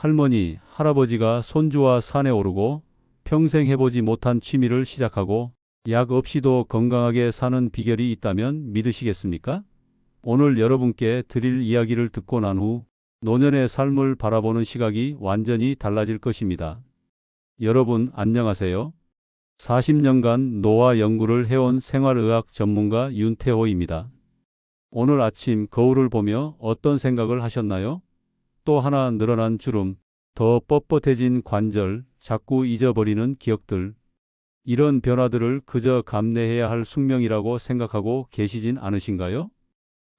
할머니, 할아버지가 손주와 산에 오르고 평생 해보지 못한 취미를 시작하고 약 없이도 건강하게 사는 비결이 있다면 믿으시겠습니까? 오늘 여러분께 드릴 이야기를 듣고 난 후 노년의 삶을 바라보는 시각이 완전히 달라질 것입니다. 여러분 안녕하세요. 40년간 노화 연구를 해온 생활의학 전문가 윤태호입니다. 오늘 아침 거울을 보며 어떤 생각을 하셨나요? 또 하나 늘어난 주름, 더 뻣뻣해진 관절, 자꾸 잊어버리는 기억들. 이런 변화들을 그저 감내해야 할 숙명이라고 생각하고 계시진 않으신가요?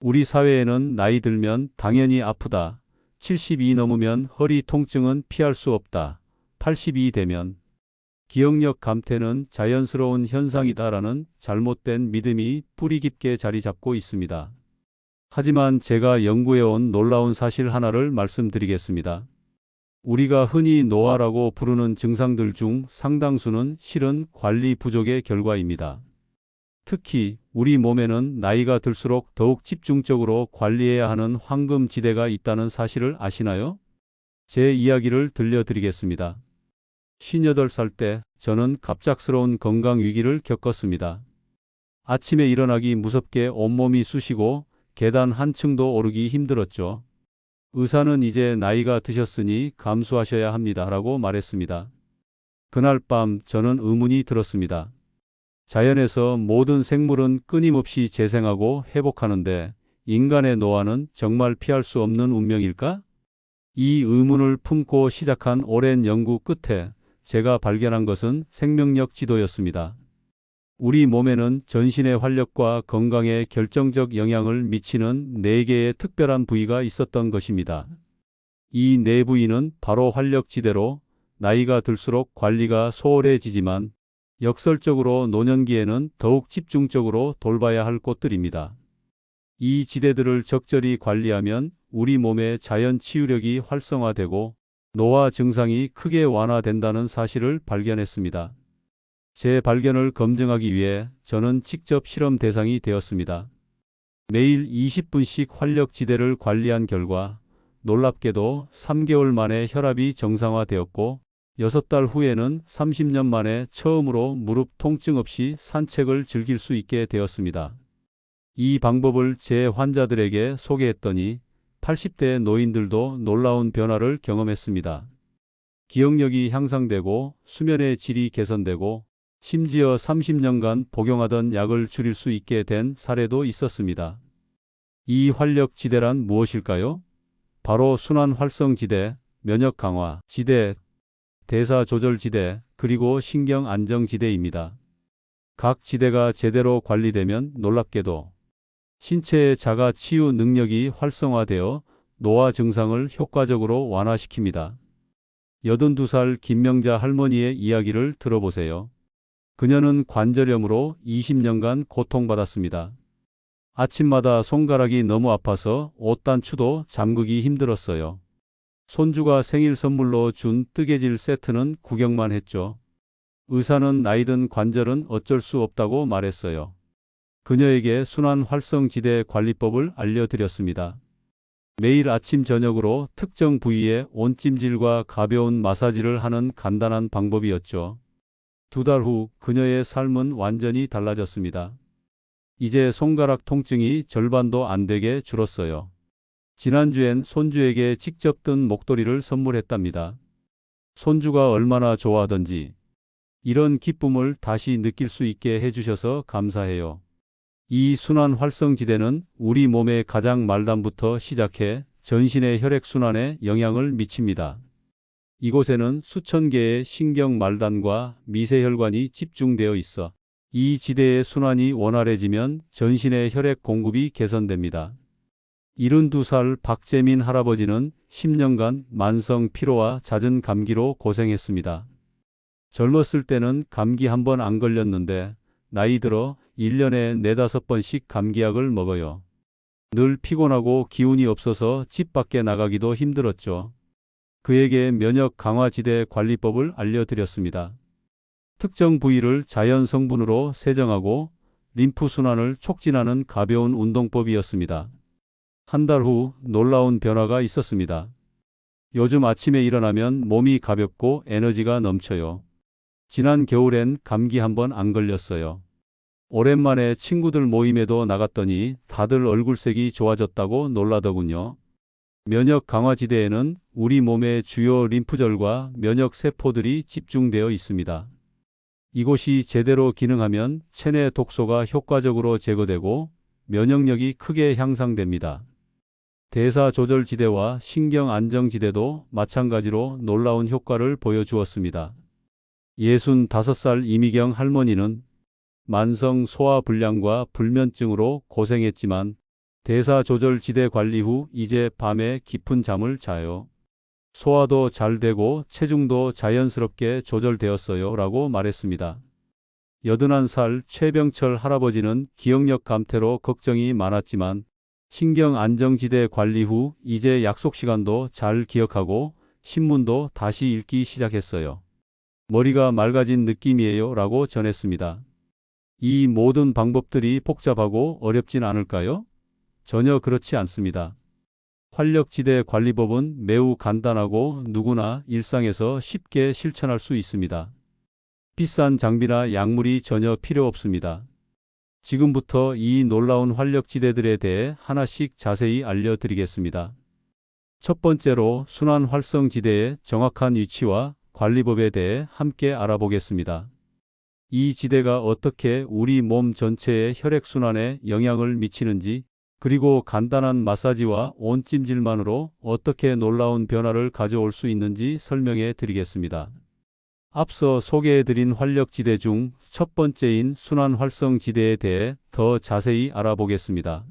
우리 사회에는 나이 들면 당연히 아프다. 70이 넘으면 허리 통증은 피할 수 없다. 80이 되면 기억력 감퇴는 자연스러운 현상이다라는 잘못된 믿음이 뿌리 깊게 자리 잡고 있습니다. 하지만 제가 연구해온 놀라운 사실 하나를 말씀드리겠습니다. 우리가 흔히 노화라고 부르는 증상들 중 상당수는 실은 관리 부족의 결과입니다. 특히 우리 몸에는 나이가 들수록 더욱 집중적으로 관리해야 하는 황금지대가 있다는 사실을 아시나요? 제 이야기를 들려드리겠습니다. 58살 때 저는 갑작스러운 건강 위기를 겪었습니다. 아침에 일어나기 무섭게 온몸이 쑤시고 계단 한 층도 오르기 힘들었죠. 의사는 이제 나이가 드셨으니 감수하셔야 합니다. 라고 말했습니다. 그날 밤 저는 의문이 들었습니다. 자연에서 모든 생물은 끊임없이 재생하고 회복하는데 인간의 노화는 정말 피할 수 없는 운명일까? 이 의문을 품고 시작한 오랜 연구 끝에 제가 발견한 것은 생명력 지도였습니다. 우리 몸에는 전신의 활력과 건강에 결정적 영향을 미치는 4개의 특별한 부위가 있었던 것입니다. 이 4부위는 바로 활력지대로 나이가 들수록 관리가 소홀해지지만 역설적으로 노년기에는 더욱 집중적으로 돌봐야 할 곳들입니다. 이 지대들을 적절히 관리하면 우리 몸의 자연 치유력이 활성화되고 노화 증상이 크게 완화된다는 사실을 발견했습니다. 제 발견을 검증하기 위해 저는 직접 실험 대상이 되었습니다. 매일 20분씩 활력지대를 관리한 결과 놀랍게도 3개월 만에 혈압이 정상화되었고 6달 후에는 30년 만에 처음으로 무릎 통증 없이 산책을 즐길 수 있게 되었습니다. 이 방법을 제 환자들에게 소개했더니 80대 노인들도 놀라운 변화를 경험했습니다. 기억력이 향상되고 수면의 질이 개선되고 심지어 30년간 복용하던 약을 줄일 수 있게 된 사례도 있었습니다. 이 활력지대란 무엇일까요? 바로 순환활성지대, 면역강화지대, 대사조절지대, 그리고 신경안정지대입니다. 각 지대가 제대로 관리되면 놀랍게도 신체의 자가치유 능력이 활성화되어 노화 증상을 효과적으로 완화시킵니다. 82살 김명자 할머니의 이야기를 들어보세요. 그녀는 관절염으로 20년간 고통받았습니다. 아침마다 손가락이 너무 아파서 옷단추도 잠그기 힘들었어요. 손주가 생일 선물로 준 뜨개질 세트는 구경만 했죠. 의사는 나이든 관절은 어쩔 수 없다고 말했어요. 그녀에게 순환활성지대 관리법을 알려드렸습니다. 매일 아침 저녁으로 특정 부위에 온찜질과 가벼운 마사지를 하는 간단한 방법이었죠. 2달 후 그녀의 삶은 완전히 달라졌습니다. 이제 손가락 통증이 절반도 안 되게 줄었어요. 지난주엔 손주에게 직접 뜬 목도리를 선물했답니다. 손주가 얼마나 좋아하던지 이런 기쁨을 다시 느낄 수 있게 해주셔서 감사해요. 이 순환활성지대는 우리 몸의 가장 말단부터 시작해 전신의 혈액순환에 영향을 미칩니다. 이곳에는 수천 개의 신경 말단과 미세혈관이 집중되어 있어 이 지대의 순환이 원활해지면 전신의 혈액 공급이 개선됩니다. 72살 박재민 할아버지는 10년간 만성 피로와 잦은 감기로 고생했습니다. 젊었을 때는 감기 한 번 안 걸렸는데 나이 들어 1년에 4~5번씩 감기약을 먹어요. 늘 피곤하고 기운이 없어서 집 밖에 나가기도 힘들었죠. 그에게 면역 강화지대 관리법을 알려드렸습니다. 특정 부위를 자연 성분으로 세정하고 림프 순환을 촉진하는 가벼운 운동법이었습니다. 한 달 후 놀라운 변화가 있었습니다. 요즘 아침에 일어나면 몸이 가볍고 에너지가 넘쳐요. 지난 겨울엔 감기 한 번 안 걸렸어요. 오랜만에 친구들 모임에도 나갔더니 다들 얼굴색이 좋아졌다고 놀라더군요. 면역 강화지대에는 우리 몸의 주요 림프절과 면역 세포들이 집중되어 있습니다. 이곳이 제대로 기능하면 체내 독소가 효과적으로 제거되고 면역력이 크게 향상됩니다. 대사조절지대와 신경안정지대도 마찬가지로 놀라운 효과를 보여주었습니다. 65살 이미경 할머니는 만성 소화불량과 불면증으로 고생했지만 대사조절지대 관리 후 이제 밤에 깊은 잠을 자요. 소화도 잘 되고 체중도 자연스럽게 조절되었어요 라고 말했습니다. 81살 최병철 할아버지는 기억력 감퇴로 걱정이 많았지만 신경안정지대 관리 후 이제 약속 시간도 잘 기억하고 신문도 다시 읽기 시작했어요. 머리가 맑아진 느낌이에요 라고 전했습니다. 이 모든 방법들이 복잡하고 어렵진 않을까요? 전혀 그렇지 않습니다. 활력지대 관리법은 매우 간단하고 누구나 일상에서 쉽게 실천할 수 있습니다. 비싼 장비나 약물이 전혀 필요 없습니다. 지금부터 이 놀라운 활력지대들에 대해 하나씩 자세히 알려드리겠습니다. 첫 번째로 순환활성지대의 정확한 위치와 관리법에 대해 함께 알아보겠습니다. 이 지대가 어떻게 우리 몸 전체의 혈액순환에 영향을 미치는지, 그리고 간단한 마사지와 온찜질만으로 어떻게 놀라운 변화를 가져올 수 있는지 설명해 드리겠습니다. 앞서 소개해드린 활력지대 중 첫 번째인 순환활성지대에 대해 더 자세히 알아보겠습니다.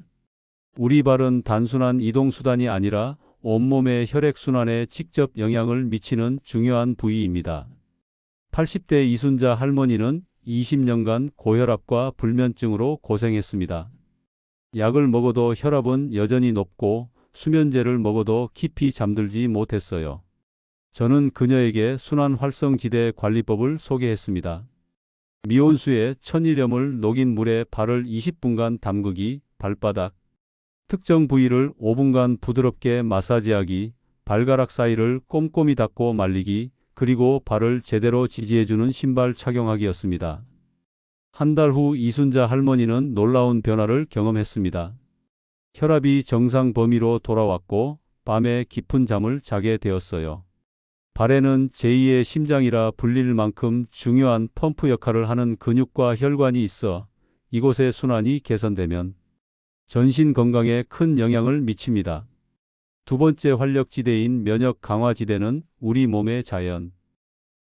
우리 발은 단순한 이동수단이 아니라 온몸의 혈액순환에 직접 영향을 미치는 중요한 부위입니다. 80대 이순자 할머니는 20년간 고혈압과 불면증으로 고생했습니다. 약을 먹어도 혈압은 여전히 높고 수면제를 먹어도 깊이 잠들지 못했어요. 저는 그녀에게 순환활성지대 관리법을 소개했습니다. 미온수에 천일염을 녹인 물에 발을 20분간 담그기, 발바닥, 특정 부위를 5분간 부드럽게 마사지하기, 발가락 사이를 꼼꼼히 닦고 말리기, 그리고 발을 제대로 지지해주는 신발 착용하기였습니다. 한 달 후 이순자 할머니는 놀라운 변화를 경험했습니다. 혈압이 정상 범위로 돌아왔고 밤에 깊은 잠을 자게 되었어요. 발에는 제2의 심장이라 불릴 만큼 중요한 펌프 역할을 하는 근육과 혈관이 있어 이곳의 순환이 개선되면 전신 건강에 큰 영향을 미칩니다. 두 번째 활력지대인 면역 강화지대는 우리 몸의 자연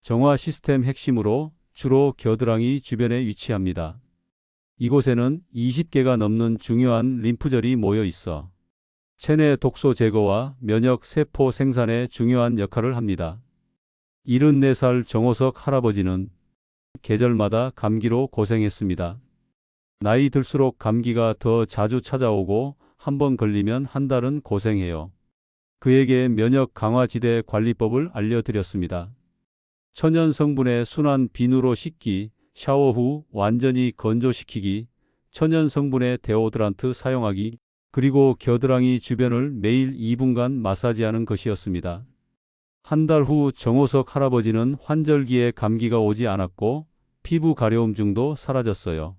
정화 시스템 핵심으로 주로 겨드랑이 주변에 위치합니다. 이곳에는 20개가 넘는 중요한 림프절이 모여 있어 체내 독소 제거와 면역 세포 생산에 중요한 역할을 합니다. 74살 정호석 할아버지는 계절마다 감기로 고생했습니다. 나이 들수록 감기가 더 자주 찾아오고 한 번 걸리면 한 달은 고생해요. 그에게 면역 강화지대 관리법을 알려드렸습니다. 천연 성분의 순환 비누로 씻기, 샤워 후 완전히 건조시키기, 천연 성분의 데오드란트 사용하기, 그리고 겨드랑이 주변을 매일 2분간 마사지하는 것이었습니다. 한 달 후 정호석 할아버지는 환절기에 감기가 오지 않았고 피부 가려움증도 사라졌어요.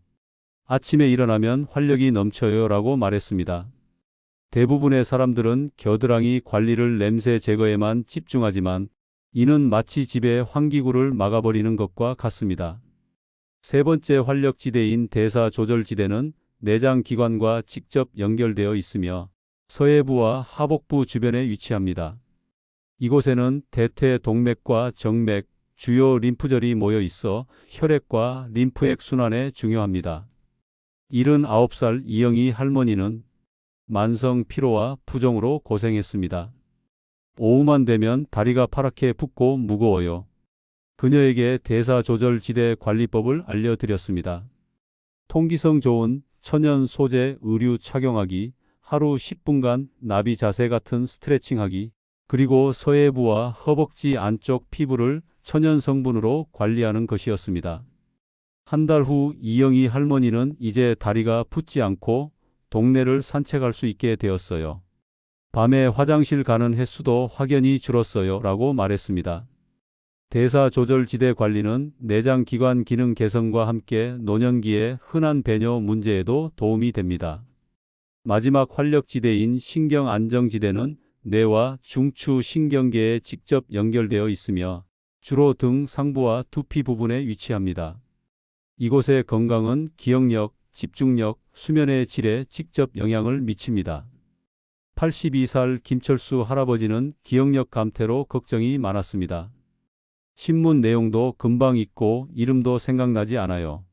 아침에 일어나면 활력이 넘쳐요 라고 말했습니다. 대부분의 사람들은 겨드랑이 관리를 냄새 제거에만 집중하지만 이는 마치 집의 환기구를 막아버리는 것과 같습니다. 세 번째 활력지대인 대사조절지대는 내장기관과 직접 연결되어 있으며 서해부와 하복부 주변에 위치합니다. 이곳에는 대퇴동맥과 정맥, 주요 림프절이 모여 있어 혈액과 림프액 순환에 중요합니다. 79살 이영희 할머니는 만성 피로와 부종으로 고생했습니다. 오후만 되면 다리가 파랗게 붓고 무거워요. 그녀에게 대사조절지대 관리법을 알려드렸습니다. 통기성 좋은 천연 소재 의류 착용하기, 하루 10분간 나비 자세 같은 스트레칭하기, 그리고 서해부와 허벅지 안쪽 피부를 천연 성분으로 관리하는 것이었습니다. 한 달 후 이영희 할머니는 이제 다리가 붓지 않고 동네를 산책할 수 있게 되었어요. 밤에 화장실 가는 횟수도 확연히 줄었어요. 라고 말했습니다. 대사조절지대 관리는 내장기관 기능 개선과 함께 노년기의 흔한 배뇨 문제에도 도움이 됩니다. 마지막 활력지대인 신경안정지대는 뇌와 중추 신경계에 직접 연결되어 있으며 주로 등 상부와 두피 부분에 위치합니다. 이곳의 건강은 기억력, 집중력, 수면의 질에 직접 영향을 미칩니다. 82살 김철수 할아버지는 기억력 감퇴로 걱정이 많았습니다. 신문 내용도 금방 잊고 이름도 생각나지 않아요.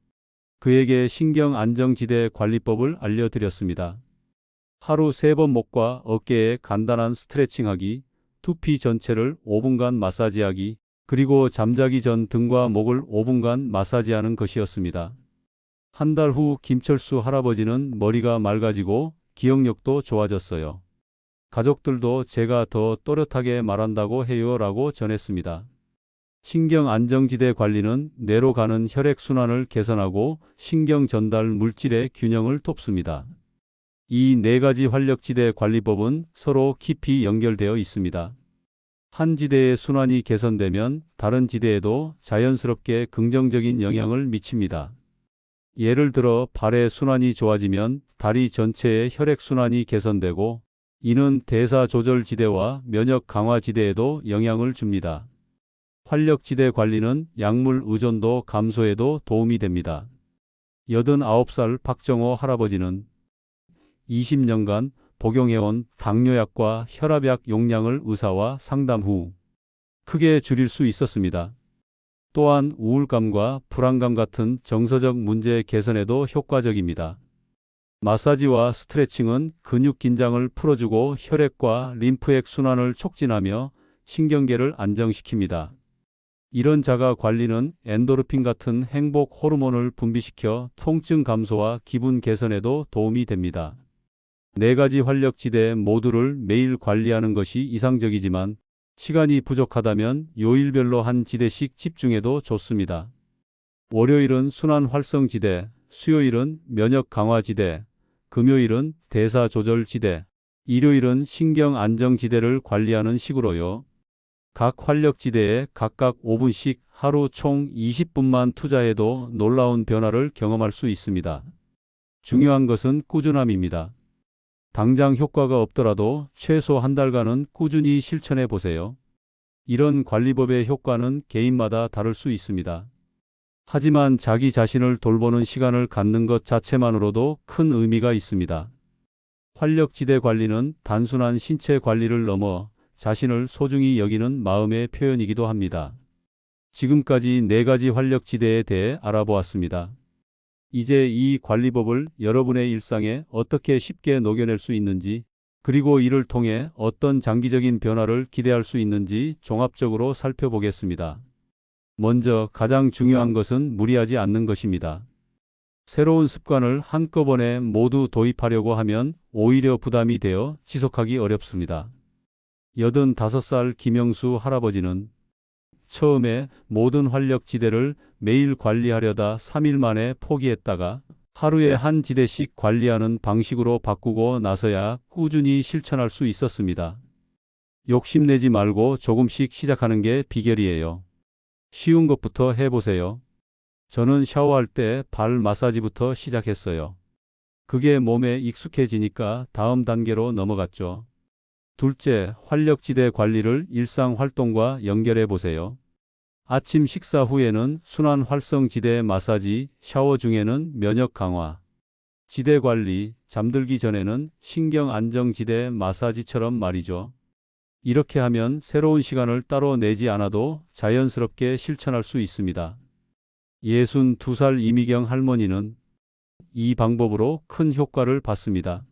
그에게 신경안정지대 관리법을 알려드렸습니다. 하루 3번 목과 어깨에 간단한 스트레칭하기, 두피 전체를 5분간 마사지하기, 그리고 잠자기 전 등과 목을 5분간 마사지하는 것이었습니다. 한 달 후 김철수 할아버지는 머리가 맑아지고 기억력도 좋아졌어요. 가족들도 제가 더 또렷하게 말한다고 해요 라고 전했습니다. 신경안정지대 관리는 뇌로 가는 혈액순환을 개선하고 신경 전달 물질의 균형을 돕습니다. 이 4가지 활력지대 관리법은 서로 깊이 연결되어 있습니다. 한 지대의 순환이 개선되면 다른 지대에도 자연스럽게 긍정적인 영향을 미칩니다. 예를 들어 발의 순환이 좋아지면 다리 전체의 혈액순환이 개선되고 이는 대사조절지대와 면역 강화지대에도 영향을 줍니다. 활력지대 관리는 약물 의존도 감소에도 도움이 됩니다. 89살 박정호 할아버지는 20년간 복용해온 당뇨약과 혈압약 용량을 의사와 상담 후 크게 줄일 수 있었습니다. 또한 우울감과 불안감 같은 정서적 문제 개선에도 효과적입니다. 마사지와 스트레칭은 근육 긴장을 풀어주고 혈액과 림프액 순환을 촉진하며 신경계를 안정시킵니다. 이런 자가 관리는 엔도르핀 같은 행복 호르몬을 분비시켜 통증 감소와 기분 개선에도 도움이 됩니다. 4가지 활력지대 모두를 매일 관리하는 것이 이상적이지만 시간이 부족하다면 요일별로 한 지대씩 집중해도 좋습니다. 월요일은 순환 활성지대, 수요일은 면역 강화지대, 금요일은 대사조절지대, 일요일은 신경안정지대를 관리하는 식으로요. 각 활력지대에 각각 5분씩 하루 총 20분만 투자해도 놀라운 변화를 경험할 수 있습니다. 중요한 것은 꾸준함입니다. 당장 효과가 없더라도 최소 한 달간은 꾸준히 실천해 보세요. 이런 관리법의 효과는 개인마다 다를 수 있습니다. 하지만 자기 자신을 돌보는 시간을 갖는 것 자체만으로도 큰 의미가 있습니다. 활력지대 관리는 단순한 신체 관리를 넘어 자신을 소중히 여기는 마음의 표현이기도 합니다. 지금까지 4가지 활력지대에 대해 알아보았습니다. 이제 이 관리법을 여러분의 일상에 어떻게 쉽게 녹여낼 수 있는지, 그리고 이를 통해 어떤 장기적인 변화를 기대할 수 있는지 종합적으로 살펴보겠습니다. 먼저 가장 중요한 것은 무리하지 않는 것입니다. 새로운 습관을 한꺼번에 모두 도입하려고 하면 오히려 부담이 되어 지속하기 어렵습니다. 85살 김영수 할아버지는 처음에 모든 활력지대를 매일 관리하려다 3일 만에 포기했다가 하루에 한 지대씩 관리하는 방식으로 바꾸고 나서야 꾸준히 실천할 수 있었습니다. 욕심내지 말고 조금씩 시작하는 게 비결이에요. 쉬운 것부터 해보세요. 저는 샤워할 때 발 마사지부터 시작했어요. 그게 몸에 익숙해지니까 다음 단계로 넘어갔죠. 둘째, 활력지대 관리를 일상활동과 연결해 보세요. 아침 식사 후에는 순환 활성지대 마사지, 샤워 중에는 면역 강화, 지대 관리, 잠들기 전에는 신경 안정지대 마사지처럼 말이죠. 이렇게 하면 새로운 시간을 따로 내지 않아도 자연스럽게 실천할 수 있습니다. 62살 이미경 할머니는 이 방법으로 큰 효과를 봤습니다.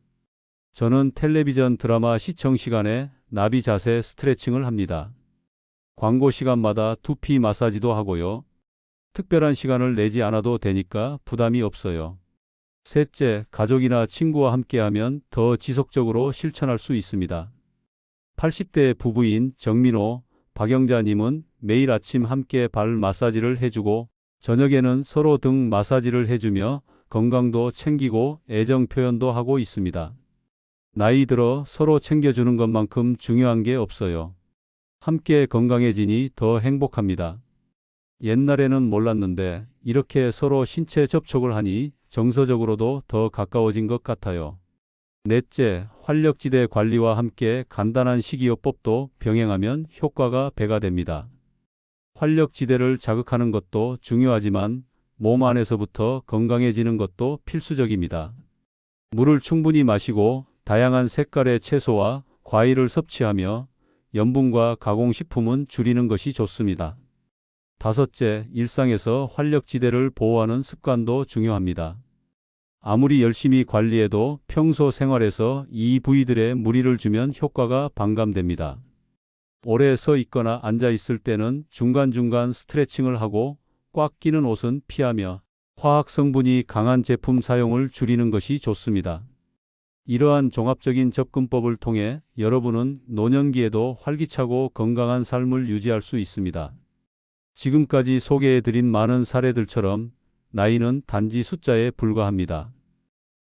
저는 텔레비전 드라마 시청 시간에 나비 자세 스트레칭을 합니다. 광고 시간마다 두피 마사지도 하고요. 특별한 시간을 내지 않아도 되니까 부담이 없어요. 셋째, 가족이나 친구와 함께하면 더 지속적으로 실천할 수 있습니다. 80대 부부인 정민호, 박영자님은 매일 아침 함께 발 마사지를 해주고 저녁에는 서로 등 마사지를 해주며 건강도 챙기고 애정 표현도 하고 있습니다. 나이 들어 서로 챙겨주는 것만큼 중요한 게 없어요. 함께 건강해지니 더 행복합니다. 옛날에는 몰랐는데 이렇게 서로 신체 접촉을 하니 정서적으로도 더 가까워진 것 같아요. 넷째, 활력지대 관리와 함께 간단한 식이요법도 병행하면 효과가 배가 됩니다. 활력지대를 자극하는 것도 중요하지만 몸 안에서부터 건강해지는 것도 필수적입니다. 물을 충분히 마시고 다양한 색깔의 채소와 과일을 섭취하며 염분과 가공식품은 줄이는 것이 좋습니다. 다섯째, 일상에서 활력지대를 보호하는 습관도 중요합니다. 아무리 열심히 관리해도 평소 생활에서 이 부위들에 무리를 주면 효과가 반감됩니다. 오래 서 있거나 앉아 있을 때는 중간중간 스트레칭을 하고 꽉 끼는 옷은 피하며 화학 성분이 강한 제품 사용을 줄이는 것이 좋습니다. 이러한 종합적인 접근법을 통해 여러분은 노년기에도 활기차고 건강한 삶을 유지할 수 있습니다. 지금까지 소개해드린 많은 사례들처럼 나이는 단지 숫자에 불과합니다.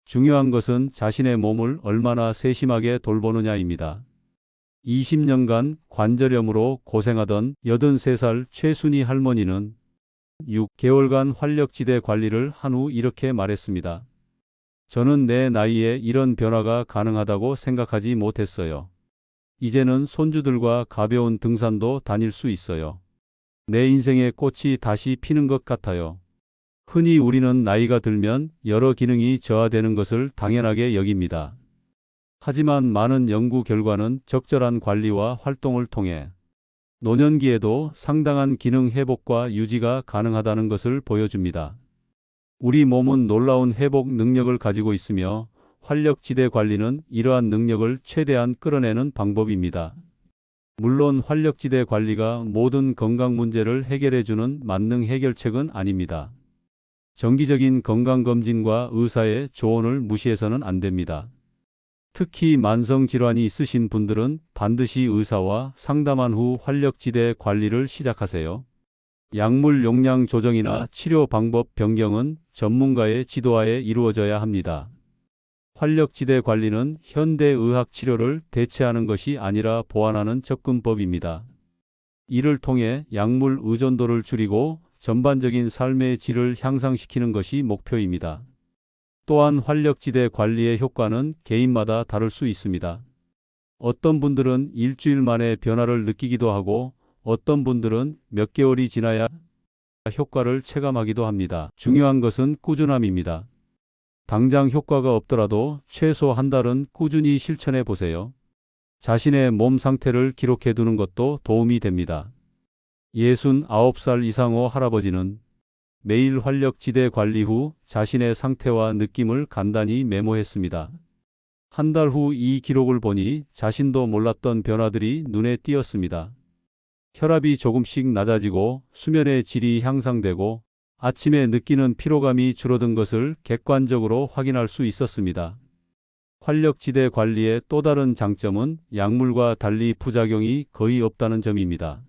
중요한 것은 자신의 몸을 얼마나 세심하게 돌보느냐입니다. 20년간 관절염으로 고생하던 83살 최순희 할머니는 6개월간 활력지대 관리를 한 후 이렇게 말했습니다. 저는 내 나이에 이런 변화가 가능하다고 생각하지 못했어요. 이제는 손주들과 가벼운 등산도 다닐 수 있어요. 내 인생의 꽃이 다시 피는 것 같아요. 흔히 우리는 나이가 들면 여러 기능이 저하되는 것을 당연하게 여깁니다. 하지만 많은 연구 결과는 적절한 관리와 활동을 통해 노년기에도 상당한 기능 회복과 유지가 가능하다는 것을 보여줍니다. 우리 몸은 놀라운 회복 능력을 가지고 있으며 활력지대 관리는 이러한 능력을 최대한 끌어내는 방법입니다. 물론 활력지대 관리가 모든 건강 문제를 해결해주는 만능 해결책은 아닙니다. 정기적인 건강검진과 의사의 조언을 무시해서는 안 됩니다. 특히 만성질환이 있으신 분들은 반드시 의사와 상담한 후 활력지대 관리를 시작하세요. 약물 용량 조정이나 치료 방법 변경은 전문가의 지도하에 이루어져야 합니다. 활력지대 관리는 현대의학 치료를 대체하는 것이 아니라 보완하는 접근법입니다. 이를 통해 약물 의존도를 줄이고 전반적인 삶의 질을 향상시키는 것이 목표입니다. 또한 활력지대 관리의 효과는 개인마다 다를 수 있습니다. 어떤 분들은 일주일 만에 변화를 느끼기도 하고 어떤 분들은 몇 개월이 지나야 효과를 체감하기도 합니다. 중요한 것은 꾸준함입니다. 당장 효과가 없더라도 최소 한 달은 꾸준히 실천해 보세요. 자신의 몸 상태를 기록해 두는 것도 도움이 됩니다. 69살 이상호 할아버지는 매일 활력지대 관리 후 자신의 상태와 느낌을 간단히 메모했습니다. 한 달 후 이 기록을 보니 자신도 몰랐던 변화들이 눈에 띄었습니다. 혈압이 조금씩 낮아지고 수면의 질이 향상되고 아침에 느끼는 피로감이 줄어든 것을 객관적으로 확인할 수 있었습니다. 활력지대 관리의 또 다른 장점은 약물과 달리 부작용이 거의 없다는 점입니다.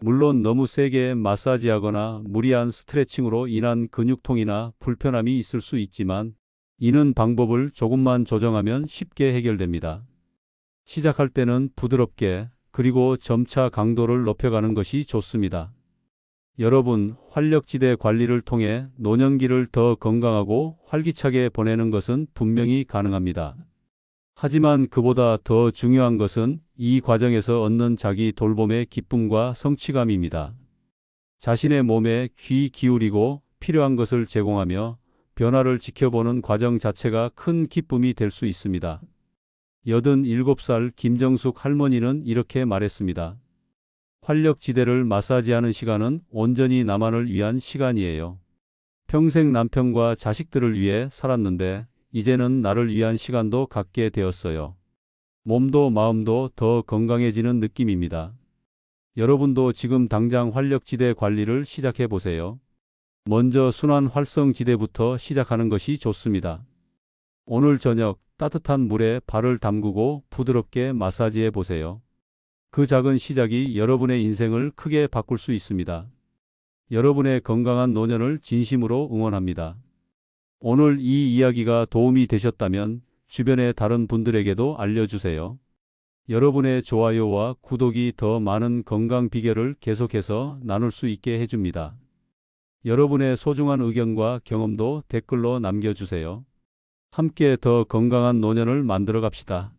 물론 너무 세게 마사지하거나 무리한 스트레칭으로 인한 근육통이나 불편함이 있을 수 있지만 이는 방법을 조금만 조정하면 쉽게 해결됩니다. 시작할 때는 부드럽게 그리고 점차 강도를 높여가는 것이 좋습니다. 여러분, 활력지대 관리를 통해 노년기를 더 건강하고 활기차게 보내는 것은 분명히 가능합니다. 하지만 그보다 더 중요한 것은 이 과정에서 얻는 자기 돌봄의 기쁨과 성취감입니다. 자신의 몸에 귀 기울이고 필요한 것을 제공하며 변화를 지켜보는 과정 자체가 큰 기쁨이 될 수 있습니다. 87살 김정숙 할머니는 이렇게 말했습니다. 활력지대를 마사지하는 시간은 온전히 나만을 위한 시간이에요. 평생 남편과 자식들을 위해 살았는데 이제는 나를 위한 시간도 갖게 되었어요. 몸도 마음도 더 건강해지는 느낌입니다. 여러분도 지금 당장 활력지대 관리를 시작해 보세요. 먼저 순환 활성지대부터 시작하는 것이 좋습니다. 오늘 저녁 따뜻한 물에 발을 담그고 부드럽게 마사지해 보세요. 그 작은 시작이 여러분의 인생을 크게 바꿀 수 있습니다. 여러분의 건강한 노년을 진심으로 응원합니다. 오늘 이 이야기가 도움이 되셨다면 주변의 다른 분들에게도 알려주세요. 여러분의 좋아요와 구독이 더 많은 건강 비결을 계속해서 나눌 수 있게 해줍니다. 여러분의 소중한 의견과 경험도 댓글로 남겨주세요. 함께 더 건강한 노년을 만들어 갑시다.